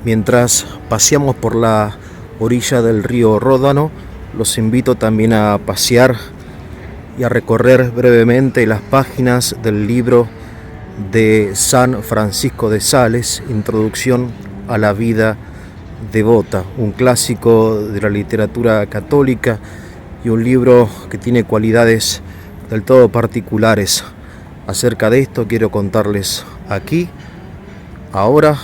Mientras paseamos por la orilla del río Ródano, los invito también a pasear y a recorrer brevemente las páginas del libro de San Francisco de Sales, Introducción a la vida devota, un clásico de la literatura católica y un libro que tiene cualidades del todo particulares. Acerca de esto quiero contarles aquí, ahora,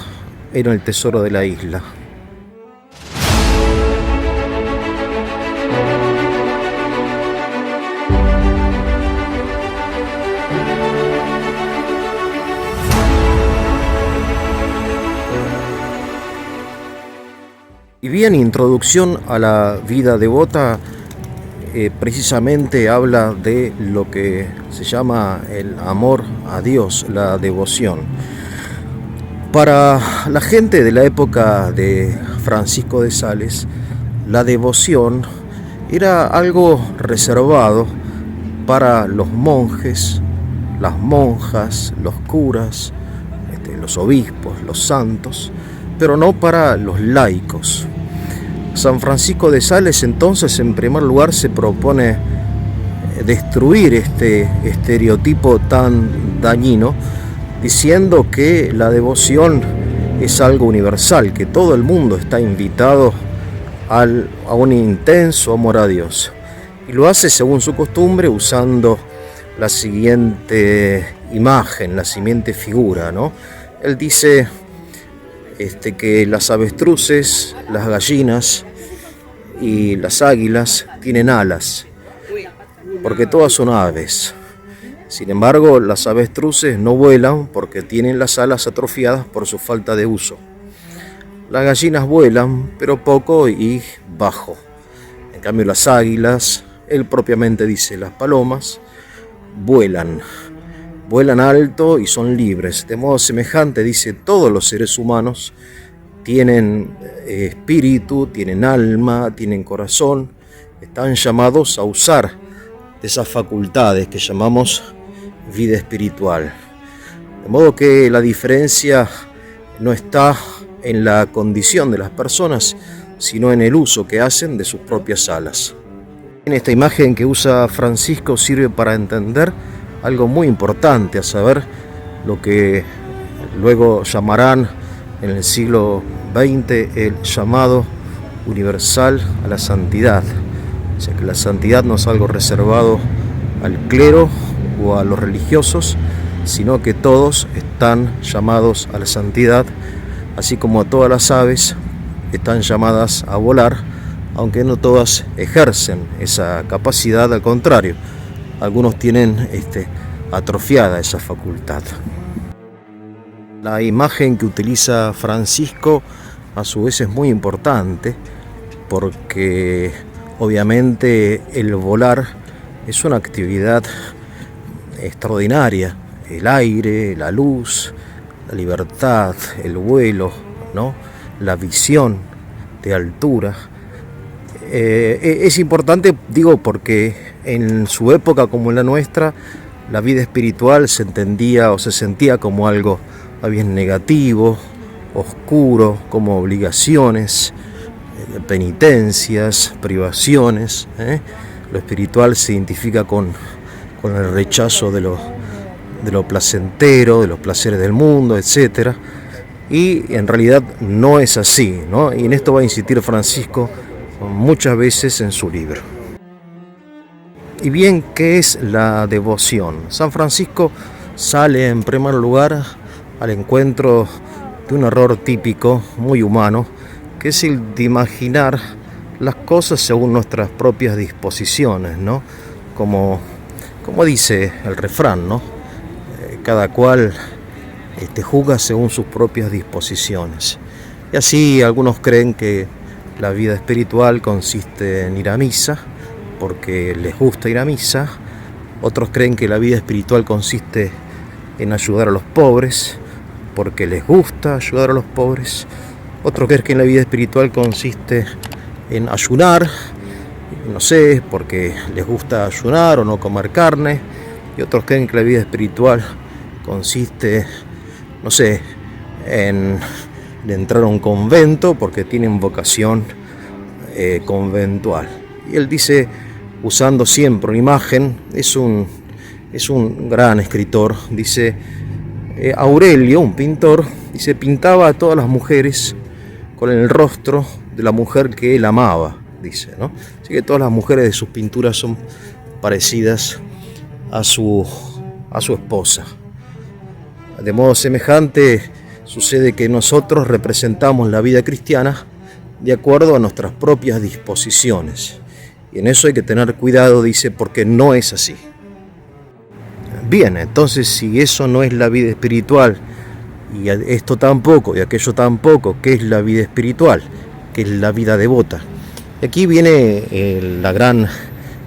en El Tesoro de la Isla. Y bien, introducción a la vida devota, precisamente habla de lo que se llama el amor a Dios, la devoción. Para la gente de la época de Francisco de Sales, la devoción era algo reservado para los monjes, las monjas, los curas, los obispos, los santos, pero no para los laicos. San Francisco de Sales entonces, en primer lugar, se propone destruir este estereotipo tan dañino, diciendo que la devoción es algo universal, que todo el mundo está invitado a un intenso amor a Dios. Y lo hace según su costumbre usando la siguiente imagen, la siguiente figura, ¿no? Él dice que las avestruces, las gallinas y las águilas tienen alas, porque todas son aves. Sin embargo, las avestruces no vuelan porque tienen las alas atrofiadas por su falta de uso. Las gallinas vuelan, pero poco y bajo. En cambio, las águilas, él propiamente dice, las palomas, vuelan alto y son libres. De modo semejante, dice, todos los seres humanos tienen espíritu, tienen alma, tienen corazón, están llamados a usar de esas facultades que llamamos vida espiritual. De modo que la diferencia no está en la condición de las personas, sino en el uso que hacen de sus propias alas. En esta imagen que usa Francisco sirve para entender algo muy importante, a saber, lo que luego llamarán en el siglo XX el llamado universal a la santidad. O sea, que la santidad no es algo reservado al clero o a los religiosos, sino que todos están llamados a la santidad, así como todas las aves están llamadas a volar, aunque no todas ejercen esa capacidad, al contrario, algunos tienen atrofiada esa facultad. La imagen que utiliza Francisco a su vez es muy importante, porque obviamente el volar es una actividad extraordinaria. El aire, la luz, la libertad, el vuelo, ¿no? La visión de altura. Es importante, digo, porque en su época como en la nuestra, la vida espiritual se entendía o se sentía como algo más bien negativo, oscuro, como obligaciones, penitencias, privaciones. Lo espiritual se identifica con el rechazo de lo placentero, de los placeres del mundo, etc. Y en realidad no es así, ¿no? Y en esto va a insistir Francisco muchas veces en su libro. Y bien, ¿qué es la devoción? San Francisco sale en primer lugar al encuentro de un error típico, muy humano, que es el de imaginar las cosas según nuestras propias disposiciones, ¿no? Como dice el refrán, ¿no? Cada cual juzga según sus propias disposiciones. Y así algunos creen que la vida espiritual consiste en ir a misa, porque les gusta ir a misa. Otros creen que la vida espiritual consiste en ayudar a los pobres, porque les gusta ayudar a los pobres. Otros creen que la vida espiritual consiste en ayunar, no sé, porque les gusta ayunar o no comer carne. Y otros creen que la vida espiritual consiste, no sé, en de entrar a un convento porque tienen vocación conventual. Y él dice, usando siempre una imagen, es un gran escritor, dice, Aurelio, un pintor, dice, pintaba a todas las mujeres con el rostro de la mujer que él amaba, dice, ¿no? Así que todas las mujeres de sus pinturas son parecidas a su esposa. De modo semejante sucede que nosotros representamos la vida cristiana de acuerdo a nuestras propias disposiciones. Y en eso hay que tener cuidado, dice, porque no es así. Bien, entonces si eso no es la vida espiritual, y esto tampoco, y aquello tampoco, ¿qué es la vida espiritual? ¿Qué es la vida devota? Y aquí viene la gran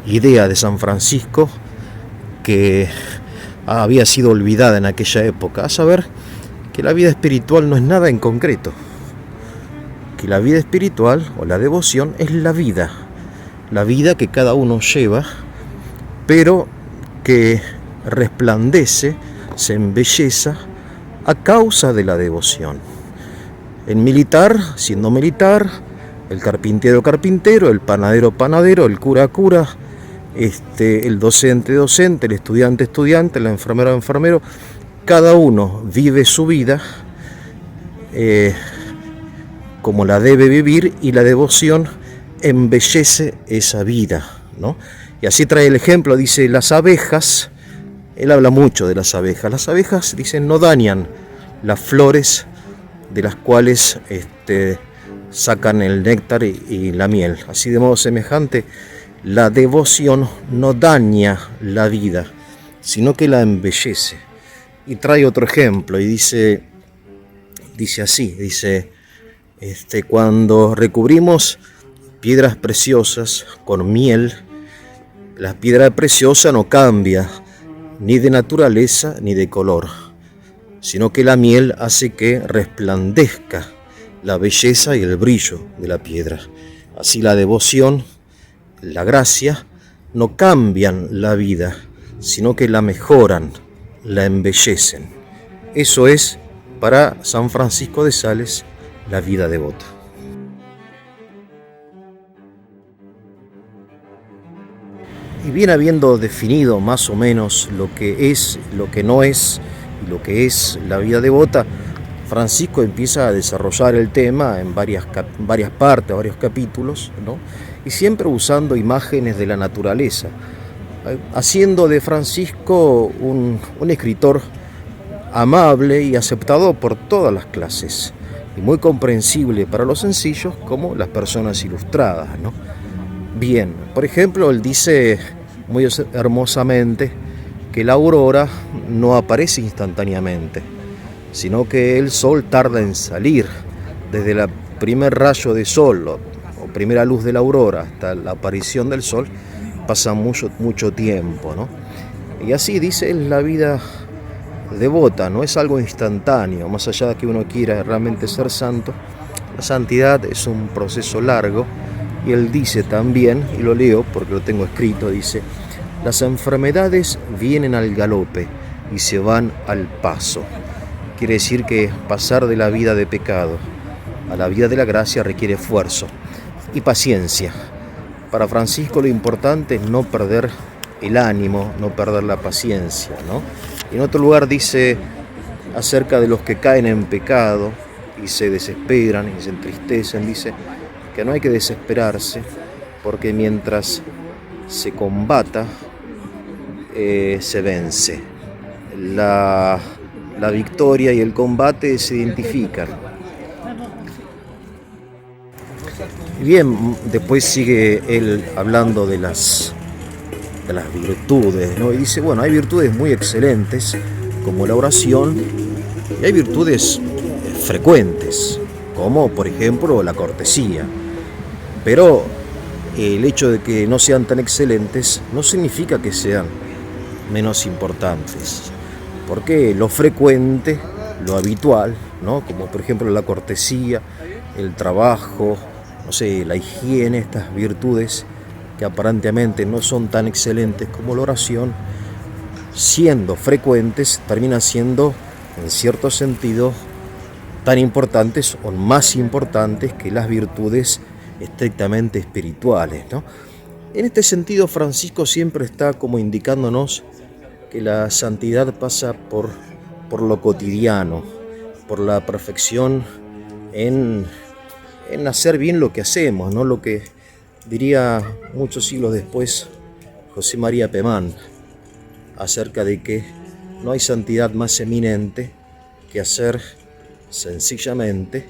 idea de San Francisco, que había sido olvidada en aquella época, a saber que la vida espiritual no es nada en concreto, que la vida espiritual o la devoción es la vida que cada uno lleva, pero que resplandece, se embelleza a causa de la devoción. El militar, siendo militar, el carpintero, carpintero, el panadero, panadero, el cura, cura, el docente, docente, el estudiante, estudiante, el enfermero, enfermero, cada uno vive su vida como la debe vivir, y la devoción embellece esa vida, ¿no? Y así trae el ejemplo, dice, las abejas, él habla mucho de las abejas, dicen, no dañan las flores de las cuales sacan el néctar y la miel. Así de modo semejante, la devoción no daña la vida, sino que la embellece. Y trae otro ejemplo y dice así, cuando recubrimos piedras preciosas con miel, la piedra preciosa no cambia ni de naturaleza ni de color, sino que la miel hace que resplandezca la belleza y el brillo de la piedra. Así la devoción, la gracia, no cambian la vida, sino que la mejoran, la embellecen. Eso es, para San Francisco de Sales, la vida devota. Y bien habiendo definido más o menos lo que es, lo que no es y lo que es la vida devota, Francisco empieza a desarrollar el tema en varias partes, varios capítulos, ¿no? Y siempre usando imágenes de la naturaleza, haciendo de Francisco un escritor amable y aceptado por todas las clases, y muy comprensible para los sencillos como las personas ilustradas, ¿no? Bien, por ejemplo, él dice muy hermosamente que la aurora no aparece instantáneamente, sino que el sol tarda en salir. Desde el primer rayo de sol o primera luz de la aurora hasta la aparición del sol pasa mucho tiempo, ¿no? Y así dice él, la vida devota no es algo instantáneo, más allá de que uno quiera realmente ser santo. La santidad es un proceso largo. Y él dice también, y lo leo porque lo tengo escrito, dice, las enfermedades vienen al galope y se van al paso. Quiere decir que pasar de la vida de pecado a la vida de la gracia requiere esfuerzo y paciencia. Para Francisco lo importante es no perder el ánimo, no perder la paciencia, ¿no? Y en otro lugar dice acerca de los que caen en pecado y se desesperan y se entristecen, dice que no hay que desesperarse, porque mientras se combata, se vence. La victoria y el combate se identifican. Bien, después sigue él hablando de las virtudes, ¿no? Y dice, bueno, hay virtudes muy excelentes, como la oración, y hay virtudes frecuentes, como por ejemplo la cortesía. Pero el hecho de que no sean tan excelentes no significa que sean menos importantes, porque lo frecuente, lo habitual, ¿no? Como por ejemplo la cortesía, el trabajo, no sé, la higiene, estas virtudes que aparentemente no son tan excelentes como la oración, siendo frecuentes, terminan siendo en cierto sentido tan importantes o más importantes que las virtudes estrictamente espirituales, ¿no? En este sentido, Francisco siempre está como indicándonos que la santidad pasa por lo cotidiano, por la perfección en hacer bien lo que hacemos, ¿no? Lo que diría muchos siglos después José María Pemán acerca de que no hay santidad más eminente que hacer sencillamente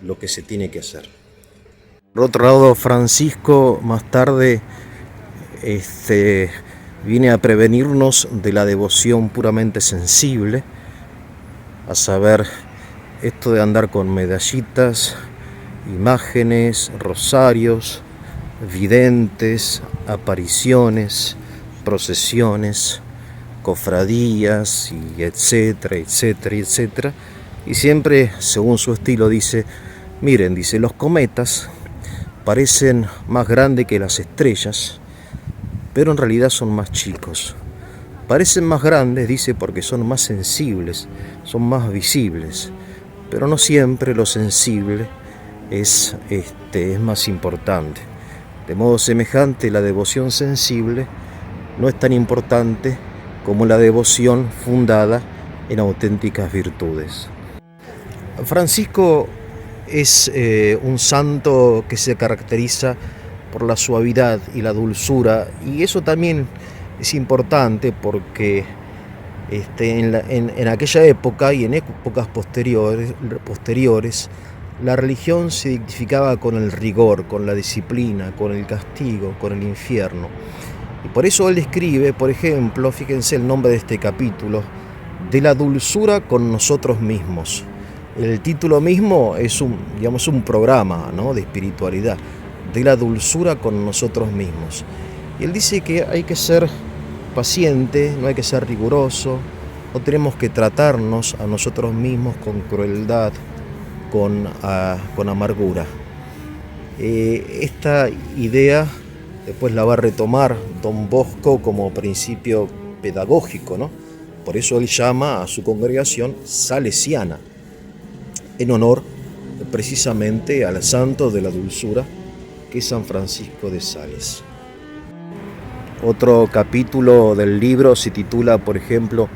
lo que se tiene que hacer. Por otro lado, Francisco más tarde viene a prevenirnos de la devoción puramente sensible, a saber, esto de andar con medallitas, imágenes, rosarios, videntes, apariciones, procesiones, cofradías, y etcétera, etcétera, etcétera. Y siempre, según su estilo, dice, miren, dice, los cometas parecen más grandes que las estrellas, pero en realidad son más chicos. Parecen más grandes, dice, porque son más sensibles, son más visibles, pero no siempre lo sensible es más importante. De modo semejante, la devoción sensible no es tan importante como la devoción fundada en auténticas virtudes. Francisco es un santo que se caracteriza por la suavidad y la dulzura, y eso también es importante porque en aquella época y en épocas posteriores la religión se identificaba con el rigor, con la disciplina, con el castigo, con el infierno. Y por eso él escribe, por ejemplo, fíjense el nombre de este capítulo, de la dulzura con nosotros mismos. El título mismo es un programa, ¿no?, de espiritualidad, de la dulzura con nosotros mismos. Y él dice que hay que ser paciente, no hay que ser riguroso, no tenemos que tratarnos a nosotros mismos con crueldad, con amargura. Esta idea después la va a retomar Don Bosco como principio pedagógico, ¿no? Por eso él llama a su congregación salesiana, en honor precisamente al santo de la dulzura, que es San Francisco de Sales. Otro capítulo del libro se titula, por ejemplo,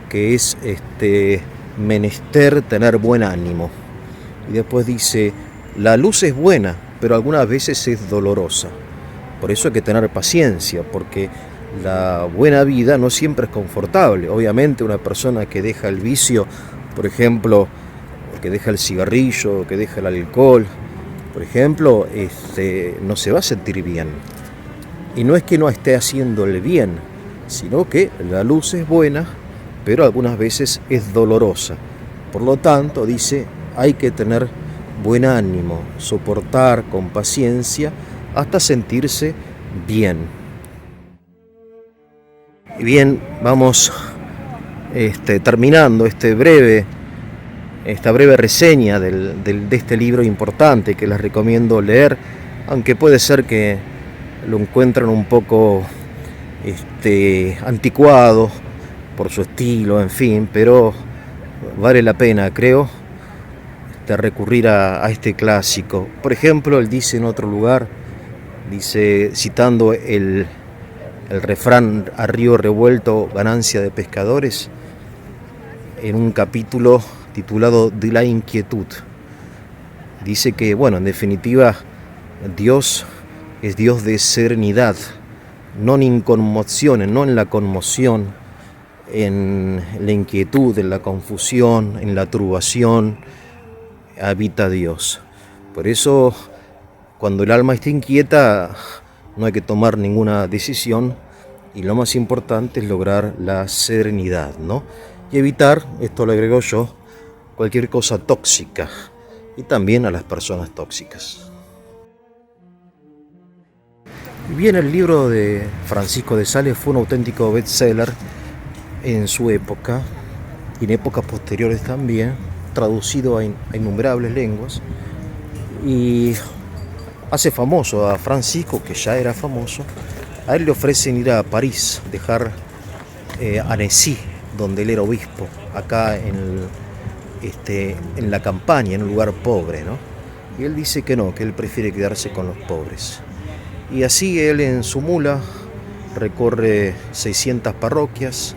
que es menester tener buen ánimo. Y después dice, la luz es buena, pero algunas veces es dolorosa. Por eso hay que tener paciencia, porque la buena vida no siempre es confortable. Obviamente una persona que deja el vicio, por ejemplo, que deja el cigarrillo, que deja el alcohol, por ejemplo, no se va a sentir bien. Y no es que no esté haciendo el bien, sino que la luz es buena, pero algunas veces es dolorosa. Por lo tanto, dice, hay que tener buen ánimo, soportar con paciencia hasta sentirse bien. Y bien, vamos terminando esta breve reseña de este libro importante que les recomiendo leer, aunque puede ser que lo encuentren un poco anticuado por su estilo, en fin, pero vale la pena, creo, recurrir a este clásico. Por ejemplo, él dice en otro lugar, citando el refrán a río revuelto, ganancia de pescadores, en un capítulo titulado De la inquietud, dice que, bueno, en definitiva, Dios es Dios de serenidad, no en conmociones, no en la conmoción, en la inquietud, en la confusión, en la turbación, habita Dios. Por eso, cuando el alma está inquieta, no hay que tomar ninguna decisión, y lo más importante es lograr la serenidad, ¿no? Y evitar, esto lo agrego yo, cualquier cosa tóxica, y también a las personas tóxicas. Bien, el libro de Francisco de Sales fue un auténtico bestseller en su época, y en épocas posteriores también, traducido a innumerables lenguas, y hace famoso a Francisco, que ya era famoso. A él le ofrecen ir a París, dejar Annecy, donde él era obispo, acá en en la campaña, en un lugar pobre, ¿no? Y él dice que no, que él prefiere quedarse con los pobres. Y así él en su mula recorre 600 parroquias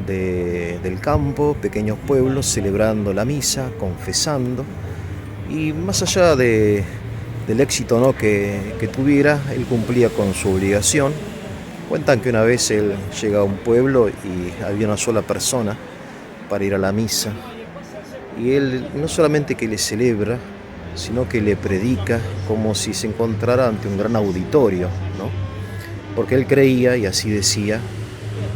del campo, pequeños pueblos, celebrando la misa, confesando. Y más allá del éxito, ¿no?, que tuviera, él cumplía con su obligación. Cuentan que una vez él llega a un pueblo y había una sola persona para ir a la misa. Y él no solamente que le celebra, sino que le predica como si se encontrara ante un gran auditorio, ¿no? Porque él creía, y así decía,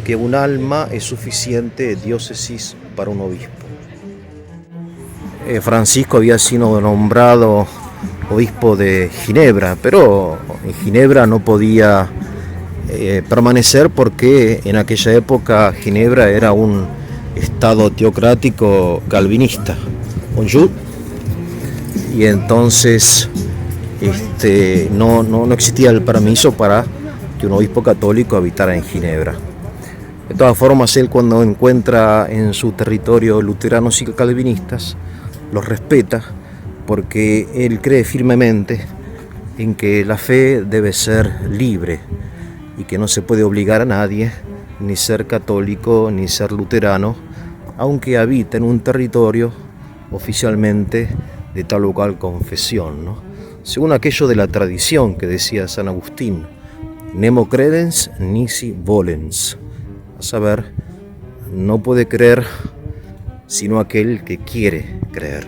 que un alma es suficiente diócesis para un obispo. Francisco había sido nombrado obispo de Ginebra, pero en Ginebra no podía permanecer porque en aquella época Ginebra era un estado teocrático calvinista. Bonjour. Y entonces no existía el permiso para que un obispo católico habitara en Ginebra. De todas formas, él, cuando encuentra en su territorio luteranos y calvinistas, los respeta, porque él cree firmemente en que la fe debe ser libre y que no se puede obligar a nadie, ni ser católico ni ser luterano, aunque habita en un territorio oficialmente de tal o cual confesión, ¿no? Según aquello de la tradición que decía San Agustín, nemo credens nisi volens, a saber, no puede creer sino aquel que quiere creer.